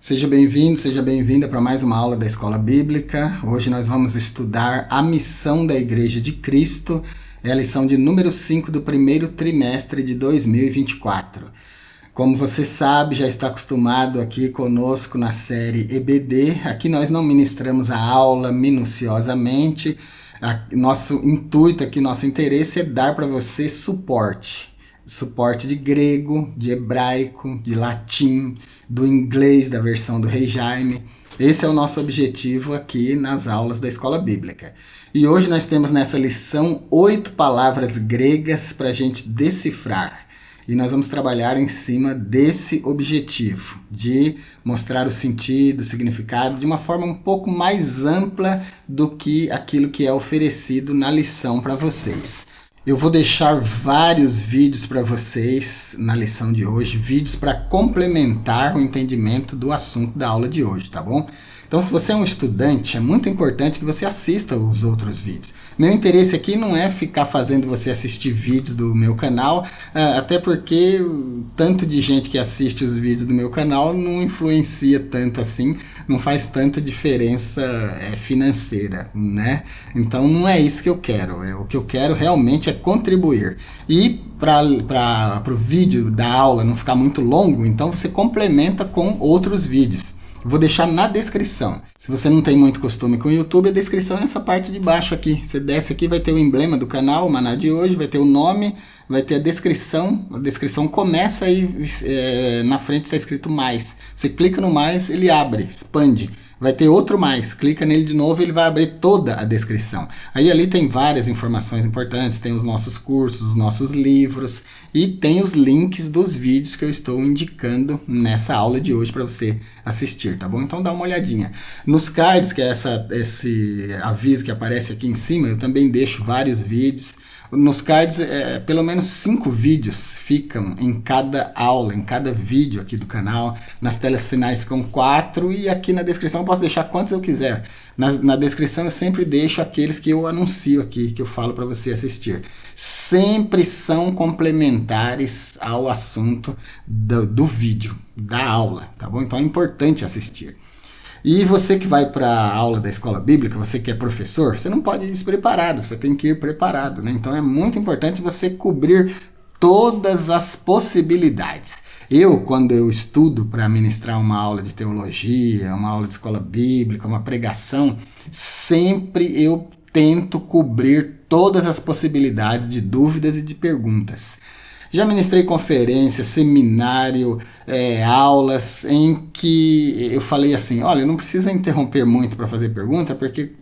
Seja bem-vindo, seja bem-vinda para mais uma aula da Escola Bíblica. Hoje nós vamos estudar a missão da Igreja de Cristo. É a lição de número 5 do primeiro trimestre de 2024. Como você sabe, já está acostumado aqui conosco na série EBD. Aqui nós não ministramos a aula minuciosamente. Nosso intuito aqui, nosso interesse é dar para você suporte. Suporte de grego, de hebraico, de latim, do inglês, da versão do Rei Jaime. Esse é o nosso objetivo aqui nas aulas da Escola Bíblica. E hoje nós temos nessa lição 8 palavras gregas para a gente decifrar. E nós vamos trabalhar em cima desse objetivo, de mostrar o sentido, o significado, de uma forma um pouco mais ampla do que aquilo que é oferecido na lição para vocês. Eu vou deixar vários vídeos para vocês na lição de hoje, vídeos para complementar o entendimento do assunto da aula de hoje, tá bom? Então, se você é um estudante, é muito importante que você assista os outros vídeos. Meu interesse aqui não é ficar fazendo você assistir vídeos do meu canal, até porque tanto de gente que assiste os vídeos do meu canal não influencia tanto assim, não faz tanta diferença financeira, né? Então, não é isso que eu quero. O que eu quero realmente é contribuir. E para o vídeo da aula não ficar muito longo, então você complementa com outros vídeos. Vou deixar na descrição. Se você não tem muito costume com o YouTube, a descrição é essa parte de baixo aqui. Você desce aqui, vai ter o emblema do canal, o Maná de hoje, vai ter o nome, vai ter a descrição. A descrição começa aí, na frente está escrito mais. Você clica no mais, ele abre, expande. Vai ter outro mais, clica nele de novo e ele vai abrir toda a descrição. Aí ali tem várias informações importantes, tem os nossos cursos, os nossos livros e tem os links dos vídeos que eu estou indicando nessa aula de hoje para você assistir, tá bom? Então dá uma olhadinha. Nos cards, que é esse aviso que aparece aqui em cima, eu também deixo vários vídeos. Nos cards, pelo menos 5 vídeos ficam em cada aula, em cada vídeo aqui do canal. Nas telas finais ficam 4 e aqui na descrição eu posso deixar quantos eu quiser. Na descrição eu sempre deixo aqueles que eu anuncio aqui, que eu falo para você assistir. Sempre são complementares ao assunto do vídeo, da aula, tá bom? Então é importante assistir. E você que vai para a aula da Escola Bíblica, você que é professor, você não pode ir despreparado, você tem que ir preparado, né? Então é muito importante você cobrir todas as possibilidades. Quando eu estudo para ministrar uma aula de teologia, uma aula de escola bíblica, uma pregação, sempre eu tento cobrir todas as possibilidades de dúvidas e de perguntas. Já ministrei conferência, seminário, aulas em que eu falei assim, olha, não precisa interromper muito para fazer pergunta, porque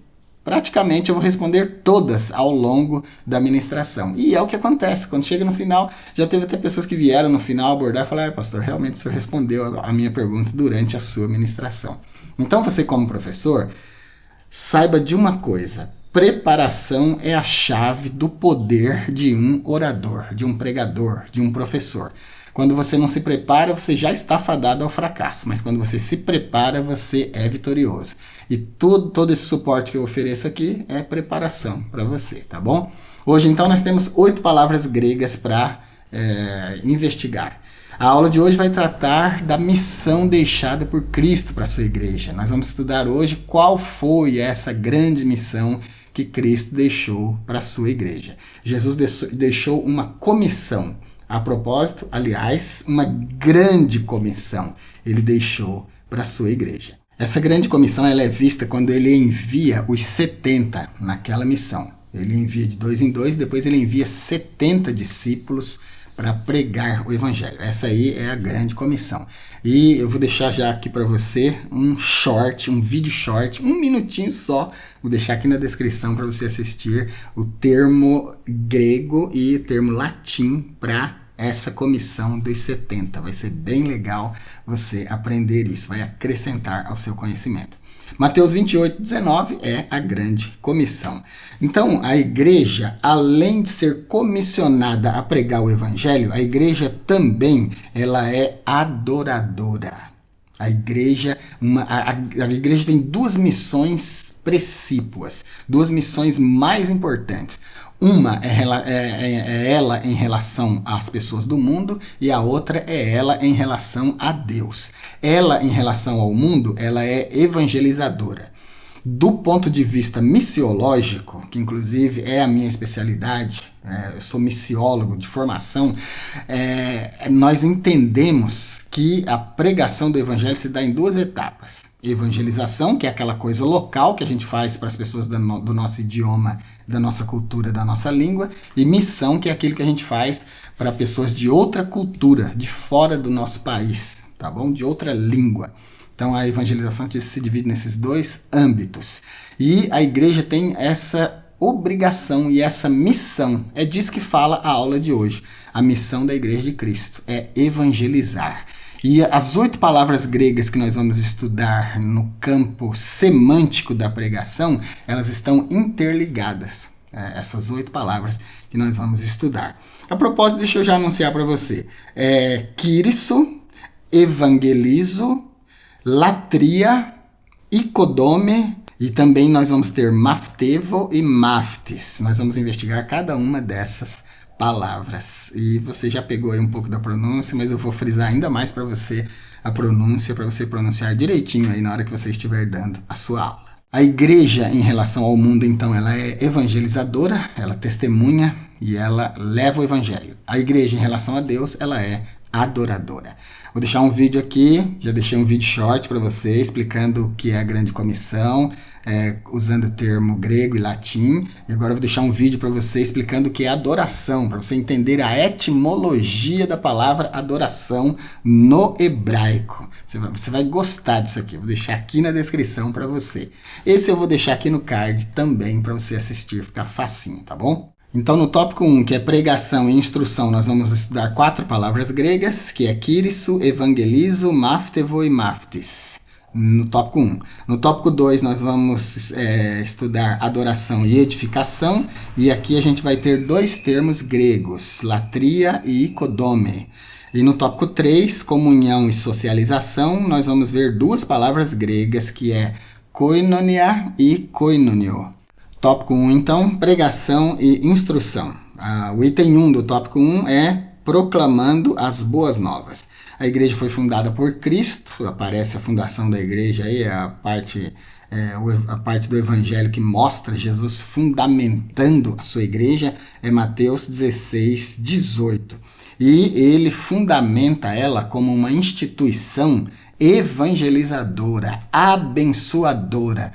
praticamente eu vou responder todas ao longo da ministração. E é o que acontece, quando chega no final, já teve até pessoas que vieram no final abordar e falaram, pastor, realmente o senhor respondeu a minha pergunta durante a sua ministração. Então você como professor, saiba de uma coisa, preparação é a chave do poder de um orador, de um pregador, de um professor. Quando você não se prepara, você já está fadado ao fracasso, mas quando você se prepara, você é vitorioso. E todo esse suporte que eu ofereço aqui é preparação para você, tá bom? Hoje, então, nós temos 8 palavras gregas para investigar. A aula de hoje vai tratar da missão deixada por Cristo para a sua igreja. Nós vamos estudar hoje qual foi essa grande missão que Cristo deixou para a sua igreja. Jesus deixou uma comissão. A propósito, aliás, uma grande comissão ele deixou para a sua igreja. Essa grande comissão ela é vista quando ele envia os 70 naquela missão. Ele envia de 2 em 2, depois ele envia 70 discípulos para pregar o evangelho. Essa aí é a grande comissão. E eu vou deixar já aqui para você um vídeo short, 1 minutinho só. Vou deixar aqui na descrição para você assistir o termo grego e o termo latim para essa comissão dos 70. Vai ser bem legal você aprender isso, vai acrescentar ao seu conhecimento. Mateus 28:19 é a grande comissão. Então, a igreja, além de ser comissionada a pregar o evangelho, a igreja também ela é adoradora. A igreja, a igreja tem duas missões precípuas, duas missões mais importantes. Uma é ela em relação às pessoas do mundo e a outra é ela em relação a Deus. Ela em relação ao mundo, ela é evangelizadora. Do ponto de vista missiológico, que inclusive é a minha especialidade, eu sou missiólogo de formação, nós entendemos que a pregação do evangelho se dá em duas etapas. Evangelização, que é aquela coisa local que a gente faz para as pessoas do nosso idioma, da nossa cultura, da nossa língua, e missão, que é aquilo que a gente faz para pessoas de outra cultura, de fora do nosso país, tá bom? De outra língua. Então a evangelização se divide nesses dois âmbitos. E a igreja tem essa obrigação e essa missão. É disso que fala a aula de hoje. A missão da Igreja de Cristo é evangelizar. E as 8 palavras gregas que nós vamos estudar no campo semântico da pregação, elas estão interligadas. Essas 8 palavras que nós vamos estudar. A propósito, deixa eu já anunciar para você. Kyrisso, evangelizo, latria, icodome, e também nós vamos ter maftevo e maftis. Nós vamos investigar cada uma dessas palavras. E você já pegou aí um pouco da pronúncia, mas eu vou frisar ainda mais para você a pronúncia, para você pronunciar direitinho aí na hora que você estiver dando a sua aula. A igreja, em relação ao mundo, então, ela é evangelizadora, ela testemunha e ela leva o evangelho. A igreja, em relação a Deus, ela é adoradora. Vou deixar um vídeo aqui, já deixei um vídeo short para você explicando o que é a grande comissão, usando o termo grego e latim. E agora eu vou deixar um vídeo para você explicando o que é adoração, para você entender a etimologia da palavra adoração no hebraico. Você vai gostar disso aqui, eu vou deixar aqui na descrição para você. Esse eu vou deixar aqui no card também para você assistir, ficar facinho, tá bom? Então, no tópico 1, que é pregação e instrução, nós vamos estudar 4 palavras gregas, que é kyrisso, evangelizo, maftevo e maftis. No tópico 1. No tópico 2, nós vamos estudar adoração e edificação, e aqui a gente vai ter 2 termos gregos, latria e icodome. E no tópico 3, comunhão e socialização, nós vamos ver 2 palavras gregas, que é koinonia e koinonio. Tópico 1, então, pregação e instrução. O item 1 do tópico 1 é proclamando as boas novas. A igreja foi fundada por Cristo, aparece a fundação da igreja aí, a parte do evangelho que mostra Jesus fundamentando a sua igreja, é Mateus 16, 18. E ele fundamenta ela como uma instituição evangelizadora, abençoadora.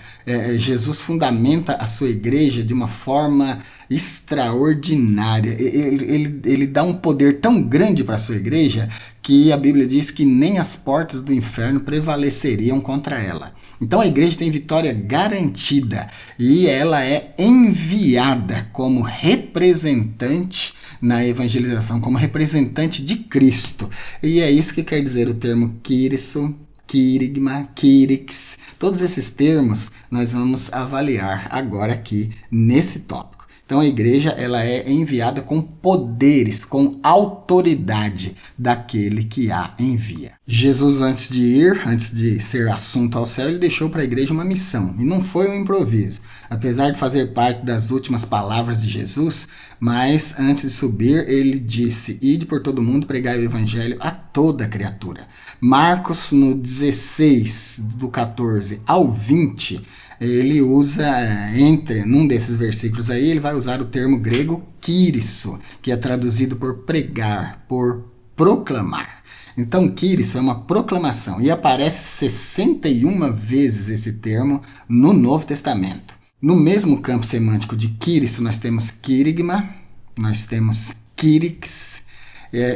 Jesus fundamenta a sua igreja de uma forma extraordinária. Ele dá um poder tão grande para a sua igreja que a Bíblia diz que nem as portas do inferno prevaleceriam contra ela. Então a igreja tem vitória garantida e ela é enviada como representante na evangelização, como representante de Cristo. E é isso que quer dizer o termo kyrisso, quirigma, quirix. Todos esses termos nós vamos avaliar agora aqui nesse tópico. Então a igreja ela é enviada com poderes, com autoridade daquele que a envia. Jesus, antes de ser assunto ao céu, ele deixou para a igreja uma missão. E não foi um improviso. Apesar de fazer parte das últimas palavras de Jesus, mas antes de subir, ele disse: ide por todo mundo pregar o evangelho a toda criatura. Marcos, no 16, do 14 ao 20, ele usa, num desses versículos aí, ele vai usar o termo grego kyrisso, que é traduzido por pregar, por proclamar. Então, kyrisso é uma proclamação e aparece 61 vezes esse termo no Novo Testamento. No mesmo campo semântico de kyrisso, nós temos quirigma, nós temos quirix,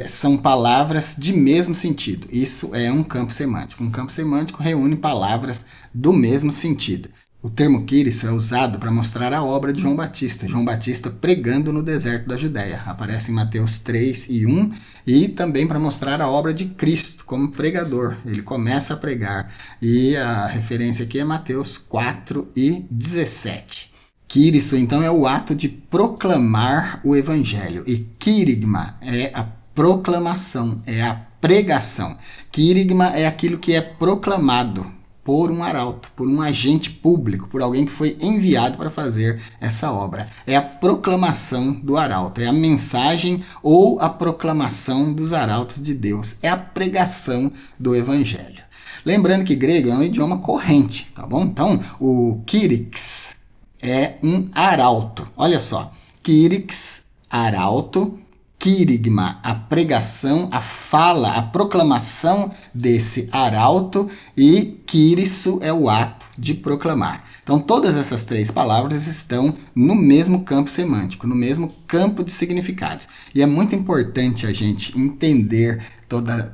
são palavras de mesmo sentido. Isso é um campo semântico. Um campo semântico reúne palavras do mesmo sentido. O termo kyrisso é usado para mostrar a obra de João Batista. João Batista pregando no deserto da Judéia. Aparece em Mateus 3 e 1. E também para mostrar a obra de Cristo como pregador. Ele começa a pregar. E a referência aqui é Mateus 4 e 17. Kyrisso, então, é o ato de proclamar o evangelho. E quirigma é a proclamação, é a pregação. Querigma é aquilo que é proclamado por um arauto, por um agente público, por alguém que foi enviado para fazer essa obra. É a proclamação do arauto, é a mensagem ou a proclamação dos arautos de Deus, é a pregação do evangelho. Lembrando que grego é um idioma corrente, tá bom? Então, o kyrix é um arauto. Olha só, kyrix, arauto, querigma, a pregação, a fala, a proclamação desse arauto, e kyrisso é o ato de proclamar. Então, todas essas três palavras estão no mesmo campo semântico, no mesmo campo de significados. E é muito importante a gente entender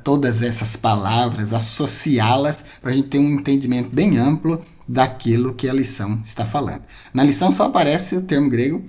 todas essas palavras, associá-las, para a gente ter um entendimento bem amplo daquilo que a lição está falando. Na lição só aparece o termo grego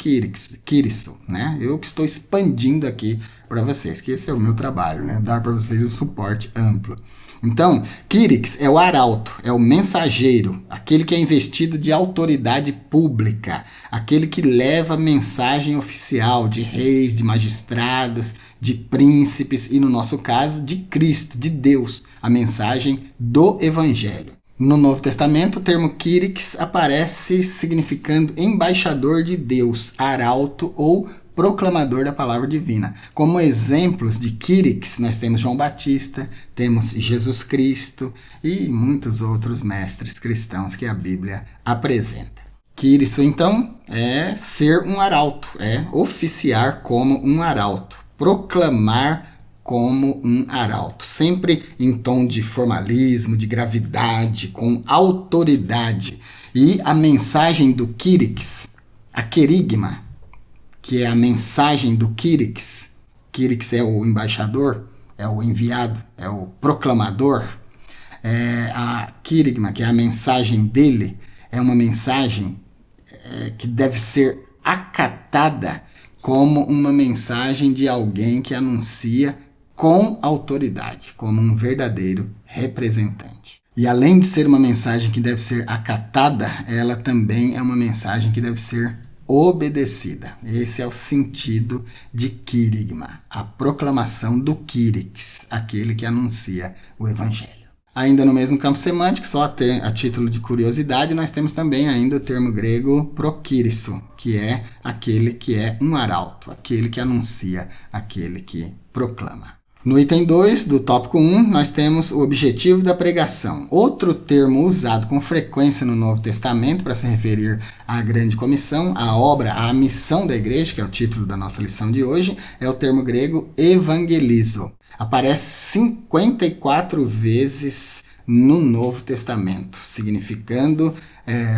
kyrisso, né? Eu que estou expandindo aqui para vocês, que esse é o meu trabalho, né? Dar para vocês um suporte amplo. Então, kyrix é o arauto, é o mensageiro, aquele que é investido de autoridade pública, aquele que leva mensagem oficial de reis, de magistrados, de príncipes e, no nosso caso, de Cristo, de Deus, a mensagem do Evangelho. No Novo Testamento, o termo kyrix aparece significando embaixador de Deus, arauto ou proclamador da palavra divina. Como exemplos de kyrix, nós temos João Batista, temos Jesus Cristo e muitos outros mestres cristãos que a Bíblia apresenta. Kyrisso, então, é ser um arauto, é oficiar como um arauto, proclamar como um arauto, sempre em tom de formalismo, de gravidade, com autoridade. E a mensagem do kyrix, a querigma, que é a mensagem do kyrix, kyrix é o embaixador, é o enviado, é o proclamador, a querigma, que é a mensagem dele, é uma mensagem que deve ser acatada como uma mensagem de alguém que anuncia com autoridade, como um verdadeiro representante. E além de ser uma mensagem que deve ser acatada, ela também é uma mensagem que deve ser obedecida. Esse é o sentido de querigma, a proclamação do kyrix, aquele que anuncia o evangelho. Ainda no mesmo campo semântico, só a título de curiosidade, nós temos também ainda o termo grego prokyrisso, que é aquele que é um arauto, aquele que anuncia, aquele que proclama. No item 2 do tópico 1, nós temos o objetivo da pregação. Outro termo usado com frequência no Novo Testamento para se referir à grande comissão, à obra, à missão da igreja, que é o título da nossa lição de hoje, é o termo grego evangelizo. Aparece 54 vezes no Novo Testamento, significando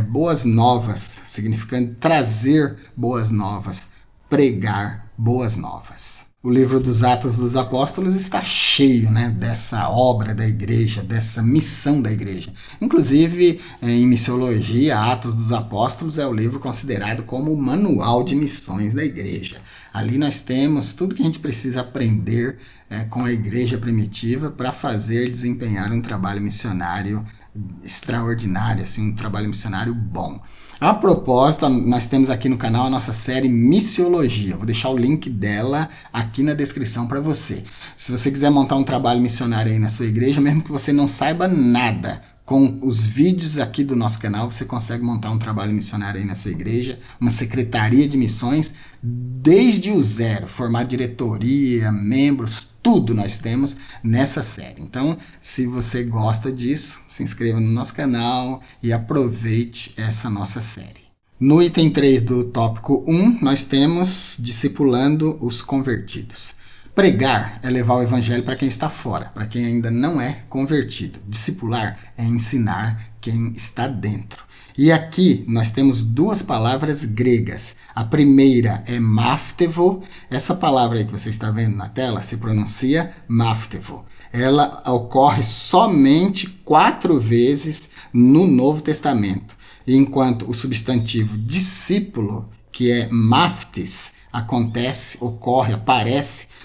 boas novas, significando trazer boas novas, pregar boas novas. O livro dos Atos dos Apóstolos está cheio, né, dessa obra da igreja, dessa missão da igreja. Inclusive, em missiologia, Atos dos Apóstolos é o livro considerado como o manual de missões da igreja. Ali nós temos tudo que a gente precisa aprender com a igreja primitiva para desempenhar um trabalho missionário extraordinário, assim, um trabalho missionário bom. A propósito, nós temos aqui no canal a nossa série Missiologia. Vou deixar o link dela aqui na descrição para você. Se você quiser montar um trabalho missionário aí na sua igreja, mesmo que você não saiba nada, com os vídeos aqui do nosso canal, você consegue montar um trabalho missionário aí na sua igreja, uma secretaria de missões, desde o zero, formar diretoria, membros, tudo nós temos nessa série. Então, se você gosta disso, se inscreva no nosso canal e aproveite essa nossa série. No item 3 do tópico 1, nós temos discipulando os convertidos. Pregar é levar o evangelho para quem está fora, para quem ainda não é convertido. Discipular é ensinar quem está dentro. E aqui nós temos duas palavras gregas. A primeira é maftevo. Essa palavra aí que você está vendo na tela se pronuncia maftevo. Ela ocorre somente 4 vezes no Novo Testamento. Enquanto o substantivo discípulo, que é maftes, aparece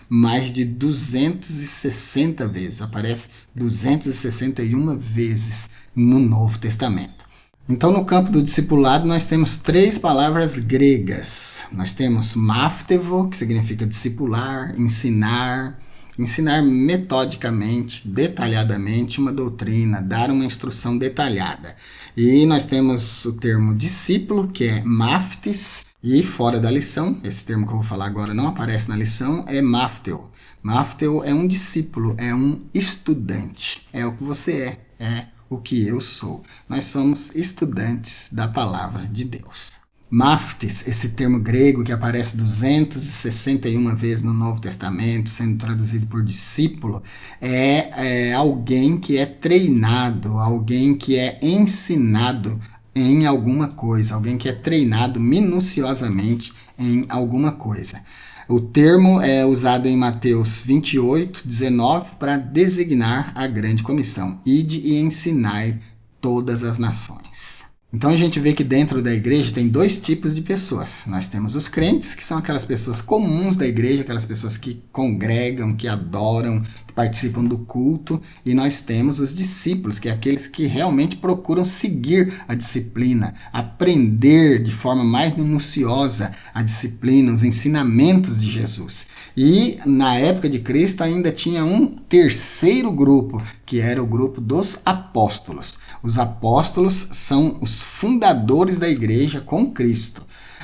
mais de 260 vezes. Aparece 261 vezes no Novo Testamento. Então, no campo do discipulado, nós temos 3 palavras gregas. Nós temos maftevo, que significa discipular, ensinar, ensinar metodicamente, detalhadamente uma doutrina, dar uma instrução detalhada. E nós temos o termo discípulo, que é maftis, e fora da lição, esse termo que eu vou falar agora não aparece na lição, é mafteu. Mafteu é um discípulo, é um estudante, é o que você é o que eu sou. Nós somos estudantes da palavra de Deus. Maftis, esse termo grego que aparece 261 vezes no Novo Testamento, sendo traduzido por discípulo, é alguém que é treinado, alguém que é ensinado em alguma coisa, alguém que é treinado minuciosamente em alguma coisa. O termo é usado em Mateus 28, 19, para designar a grande comissão. Ide e ensinai todas as nações. Então a gente vê que dentro da igreja tem dois tipos de pessoas. Nós temos os crentes, que são aquelas pessoas comuns da igreja, aquelas pessoas que congregam, que adoram, que participam do culto. E nós temos os discípulos, que é aqueles que realmente procuram seguir a disciplina, aprender de forma mais minuciosa a disciplina, os ensinamentos de Jesus. E na época de Cristo ainda tinha um terceiro grupo, que era o grupo dos apóstolos. Os apóstolos são os fundadores da igreja com Cristo.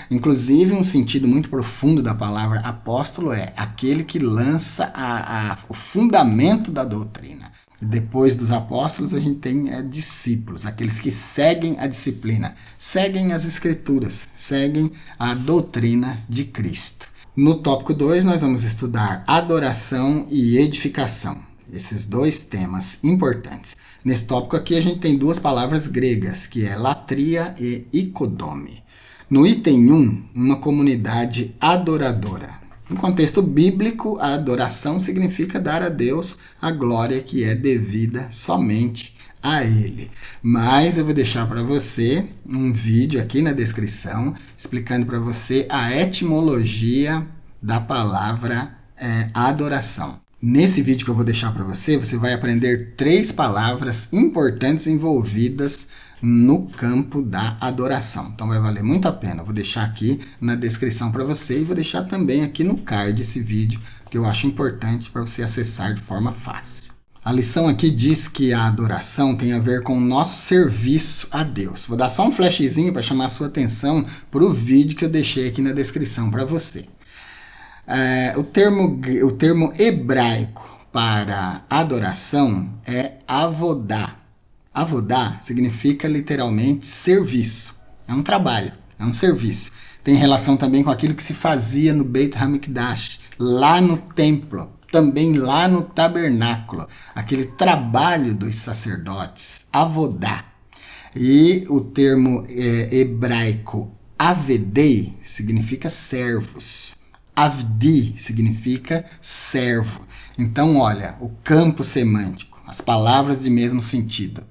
Inclusive, um sentido muito profundo da palavra apóstolo é aquele que lança o fundamento da doutrina. Depois dos apóstolos, a gente tem discípulos, aqueles que seguem a disciplina, seguem as escrituras, seguem a doutrina de Cristo. No tópico 2, nós vamos estudar adoração e edificação. Esses dois temas importantes. Nesse tópico aqui a gente tem duas palavras gregas, que é latria e ikodome. No item 1, uma comunidade adoradora. No contexto bíblico, a adoração significa dar a Deus a glória que é devida somente a Ele. Mas eu vou deixar para você um vídeo aqui na descrição explicando para você a etimologia da palavra adoração. Nesse vídeo que eu vou deixar para você, você vai aprender 3 palavras importantes envolvidas no campo da adoração. Então vai valer muito a pena. Eu vou deixar aqui na descrição para você e vou deixar também aqui no card esse vídeo, que eu acho importante para você acessar de forma fácil. A lição aqui diz que a adoração tem a ver com o nosso serviço a Deus. Vou dar só um flashzinho para chamar a sua atenção para o vídeo que eu deixei aqui na descrição para você. O termo hebraico para adoração é avodá. Avodá significa literalmente serviço. É um trabalho, é um serviço. Tem relação também com aquilo que se fazia no Beit HaMikdash, lá no templo, também lá no tabernáculo. Aquele trabalho dos sacerdotes, avodá. E o termo hebraico avedei significa servos. Avdi significa servo. Então, olha, o campo semântico, as palavras de mesmo sentido.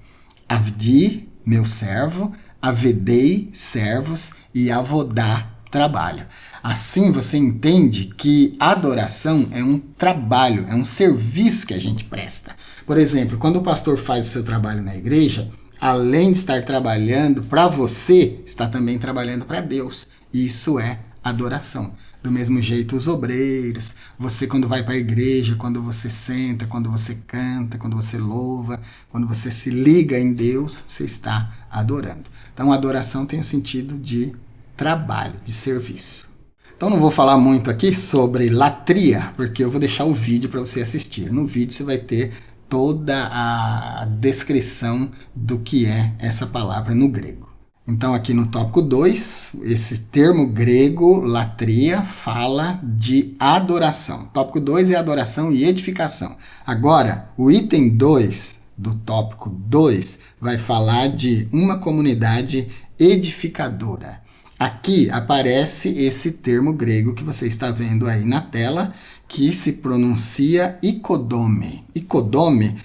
Avdi, meu servo, avedei, servos, e avodá, trabalho. Assim você entende que adoração é um trabalho, é um serviço que a gente presta. Por exemplo, quando o pastor faz o seu trabalho na igreja, além de estar trabalhando para você, está também trabalhando para Deus. E isso é adoração. Do mesmo jeito, os obreiros, você quando vai para a igreja, quando você senta, quando você canta, quando você louva, quando você se liga em Deus, você está adorando. Então, a adoração tem o sentido de trabalho, de serviço. Então, não vou falar muito aqui sobre latria, porque eu vou deixar o vídeo para você assistir. No vídeo você vai ter toda a descrição do que é essa palavra no grego. Então, aqui no tópico 2, esse termo grego, latria, fala de adoração. Tópico 2 é adoração e edificação. Agora, o item 2 do tópico 2 vai falar de uma comunidade edificadora. Aqui aparece esse termo grego que você está vendo aí na tela, que se pronuncia ikodome. Ikodome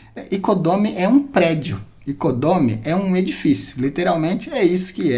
é um prédio. Ikodome é um edifício, literalmente é isso que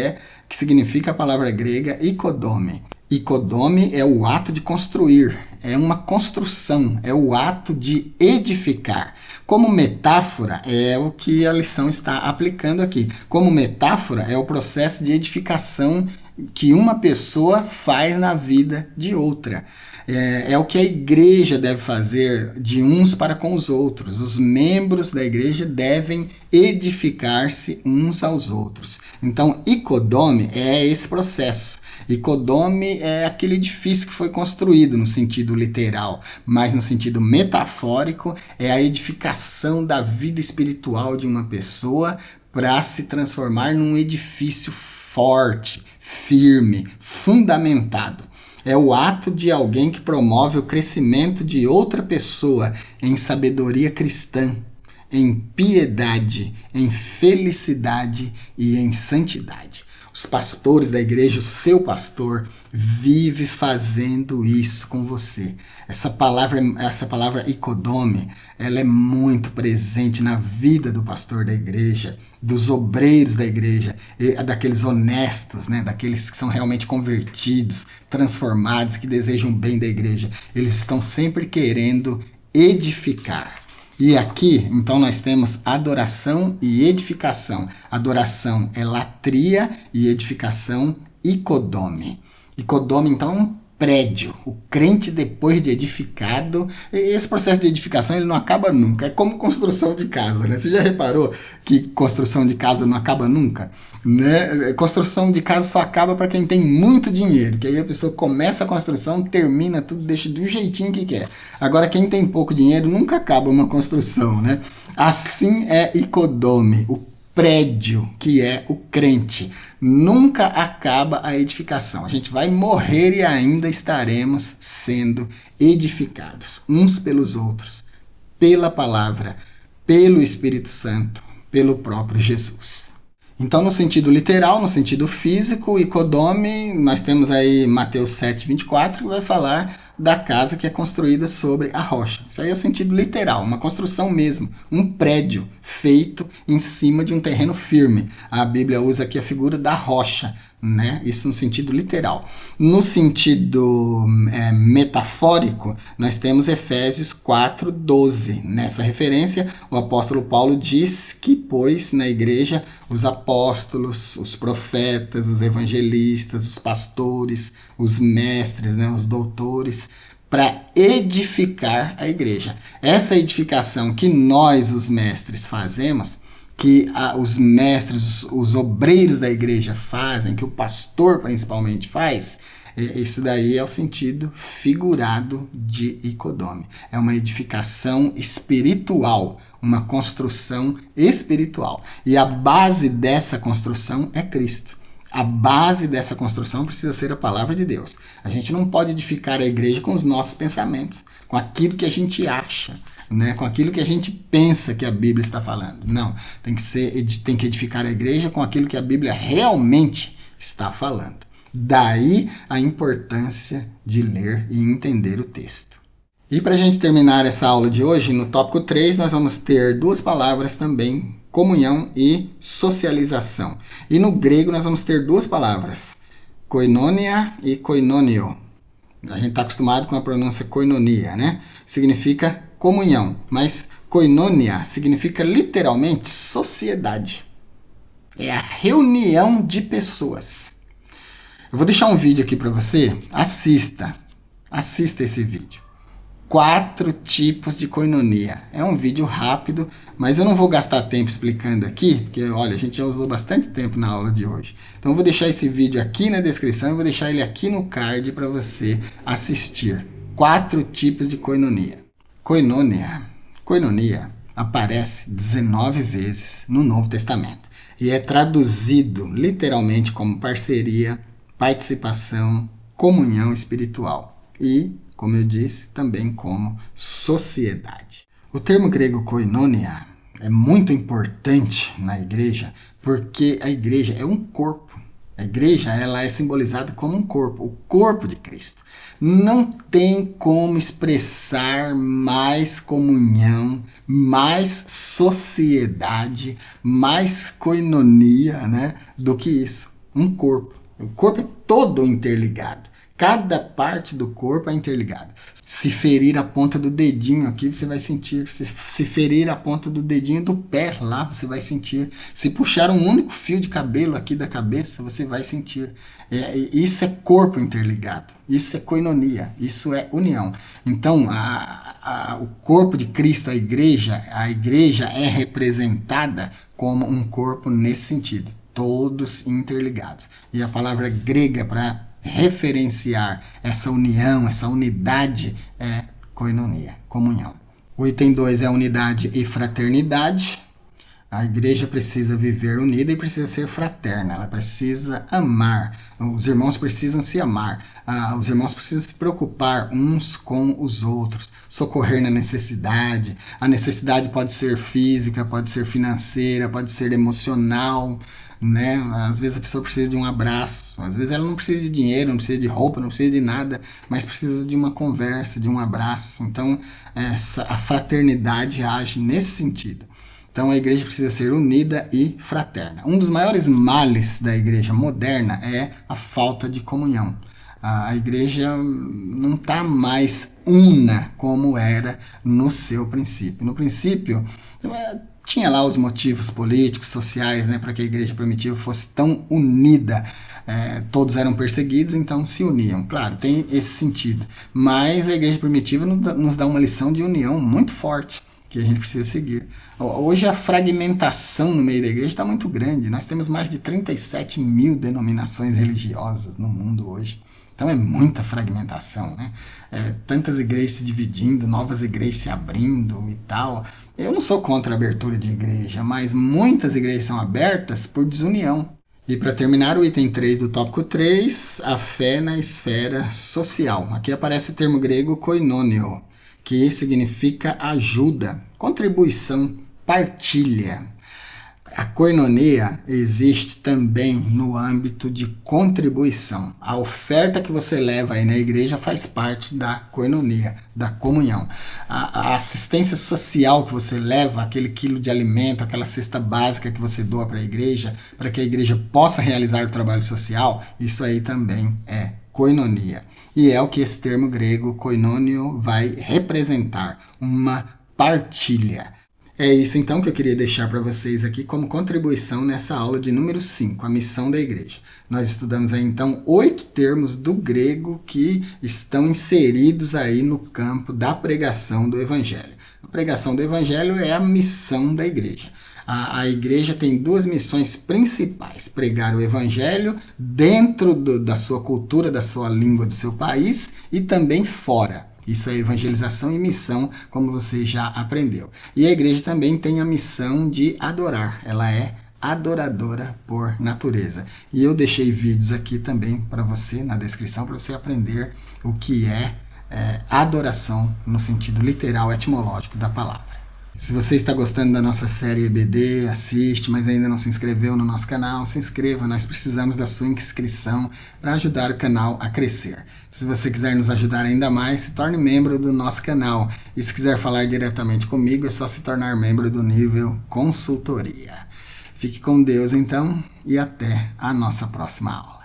significa a palavra grega ikodome. Ikodome é o ato de construir, é uma construção, é o ato de edificar. Como metáfora, é o que a lição está aplicando aqui. Como metáfora, é o processo de edificação que uma pessoa faz na vida de outra. É o que a igreja deve fazer de uns para com os outros. Os membros da igreja devem edificar-se uns aos outros. Então, Icodome é esse processo. Icodome é aquele edifício que foi construído no sentido literal, mas no sentido metafórico é a edificação da vida espiritual de uma pessoa para se transformar num edifício forte, firme, fundamentado. É o ato de alguém que promove o crescimento de outra pessoa em sabedoria cristã, em piedade, em felicidade e em santidade. Os pastores da igreja, o seu pastor, vive fazendo isso com você. Essa palavra Icodome, ela é muito presente na vida do pastor da igreja, dos obreiros da igreja, daqueles honestos, né? Daqueles que são realmente convertidos, transformados, que desejam o bem da igreja. Eles estão sempre querendo edificar. E aqui, então, nós temos adoração e edificação. Adoração é latria e edificação, Icodome. Icodome, então, é um prédio. O crente, depois de edificado, esse processo de edificação ele não acaba nunca. É como construção de casa, né? Você já reparou que construção de casa não acaba nunca? Né? Construção de casa só acaba para quem tem muito dinheiro, que aí a pessoa começa a construção, termina tudo, deixa do jeitinho que quer. Agora, quem tem pouco dinheiro nunca acaba uma construção, né? Assim é Icodome, o prédio que é o crente. Nunca acaba a edificação. A gente vai morrer e ainda estaremos sendo edificados uns pelos outros, pela palavra, pelo Espírito Santo, pelo próprio Jesus. Então, no sentido literal, no sentido físico, Icodome, nós temos aí Mateus 7:24, que vai falar da casa que é construída sobre a rocha. Isso aí é o sentido literal, uma construção mesmo, um prédio feito em cima de um terreno firme. A Bíblia usa aqui a figura da rocha, né? Isso no sentido literal. No sentido metafórico, nós temos Efésios 4:12. Nessa referência, o apóstolo Paulo diz que pôs na igreja os apóstolos, os profetas, os evangelistas, os pastores, os mestres, né, os doutores, para edificar a igreja. Essa edificação que nós, os mestres, fazemos, que os mestres, os obreiros da igreja fazem, que o pastor principalmente faz, isso daí é o sentido figurado de Icodome. É uma edificação espiritual, uma construção espiritual. E a base dessa construção é Cristo. A base dessa construção precisa ser a palavra de Deus. A gente não pode edificar a igreja com os nossos pensamentos, com aquilo que a gente acha, né? Com aquilo que a gente pensa que a Bíblia está falando. Não, tem que edificar a igreja com aquilo que a Bíblia realmente está falando. Daí a importância de ler e entender o texto. E para a gente terminar essa aula de hoje, no tópico 3, nós vamos ter duas palavras também, comunhão e socialização. E no grego nós vamos ter duas palavras, koinonia e koinonio. A gente está acostumado com a pronúncia koinonia, né? Significa comunhão, mas koinonia significa literalmente sociedade. É a reunião de pessoas. Eu vou deixar um vídeo aqui para você, assista esse vídeo. 4 tipos de koinonia. É um vídeo rápido, mas eu não vou gastar tempo explicando aqui, porque olha, a gente já usou bastante tempo na aula de hoje. Então eu vou deixar esse vídeo aqui na descrição e vou deixar ele aqui no card para você assistir. 4 tipos de koinonia. Koinonia aparece 19 vezes no Novo Testamento e é traduzido literalmente como parceria, participação, comunhão espiritual e, como eu disse, também como sociedade. O termo grego koinonia é muito importante na igreja porque a igreja é um corpo. A igreja ela é simbolizada como um corpo, o corpo de Cristo. Não tem como expressar mais comunhão, mais sociedade, mais koinonia, né, do que isso. Um corpo. O corpo é todo interligado. Cada parte do corpo é interligada. Se ferir a ponta do dedinho aqui, você vai sentir. Se ferir a ponta do dedinho do pé lá, você vai sentir. Se puxar um único fio de cabelo aqui da cabeça, você vai sentir. Isso é corpo interligado. Isso é koinonia. Isso é união. Então, o corpo de Cristo, a igreja é representada como um corpo nesse sentido. Todos interligados. E a palavra grega para referenciar essa união, essa unidade é koinonia, comunhão. O item 2 é unidade e fraternidade. A igreja precisa viver unida e precisa ser fraterna, ela precisa amar, os irmãos precisam se amar, os irmãos precisam se preocupar uns com os outros, socorrer na necessidade. A necessidade pode ser física, pode ser financeira, pode ser emocional, né? Às vezes a pessoa precisa de um abraço, às vezes ela não precisa de dinheiro, não precisa de roupa, não precisa de nada, mas precisa de uma conversa, de um abraço. Então a fraternidade age nesse sentido. Então a igreja precisa ser unida e fraterna. Um dos maiores males da igreja moderna é a falta de comunhão. A igreja não está mais una como era no seu princípio. No princípio, tinha lá os motivos políticos, sociais, né, para que a igreja primitiva fosse tão unida. Todos eram perseguidos, então se uniam. Claro, tem esse sentido. Mas a igreja primitiva nos dá uma lição de união muito forte, que a gente precisa seguir. Hoje a fragmentação no meio da igreja está muito grande. Nós temos mais de 37 mil denominações religiosas no mundo hoje. Então é muita fragmentação, né? Tantas igrejas se dividindo, novas igrejas se abrindo e tal. Eu não sou contra a abertura de igreja, mas muitas igrejas são abertas por desunião. E para terminar, o item 3 do tópico 3, a fé na esfera social. Aqui aparece o termo grego koinonio, que significa ajuda, contribuição, partilha. A koinonia existe também no âmbito de contribuição. A oferta que você leva aí na igreja faz parte da koinonia, da comunhão. A assistência social que você leva, aquele quilo de alimento, aquela cesta básica que você doa para a igreja, para que a igreja possa realizar o trabalho social, isso aí também é koinonia. E é o que esse termo grego, koinonio, vai representar, uma partilha. É isso então que eu queria deixar para vocês aqui como contribuição nessa aula de número 5, a missão da igreja. Nós estudamos aí então 8 termos do grego que estão inseridos aí no campo da pregação do evangelho. A pregação do evangelho é a missão da igreja. A igreja tem 2 missões principais: pregar o evangelho dentro da sua cultura, da sua língua, do seu país e também fora. Isso é evangelização e missão, como você já aprendeu. E a igreja também tem a missão de adorar. Ela é adoradora por natureza. E eu deixei vídeos aqui também para você, na descrição, para você aprender o que é adoração no sentido literal, etimológico da palavra. Se você está gostando da nossa série EBD, assiste, mas ainda não se inscreveu no nosso canal, se inscreva, nós precisamos da sua inscrição para ajudar o canal a crescer. Se você quiser nos ajudar ainda mais, se torne membro do nosso canal. E se quiser falar diretamente comigo, é só se tornar membro do nível consultoria. Fique com Deus então e até a nossa próxima aula.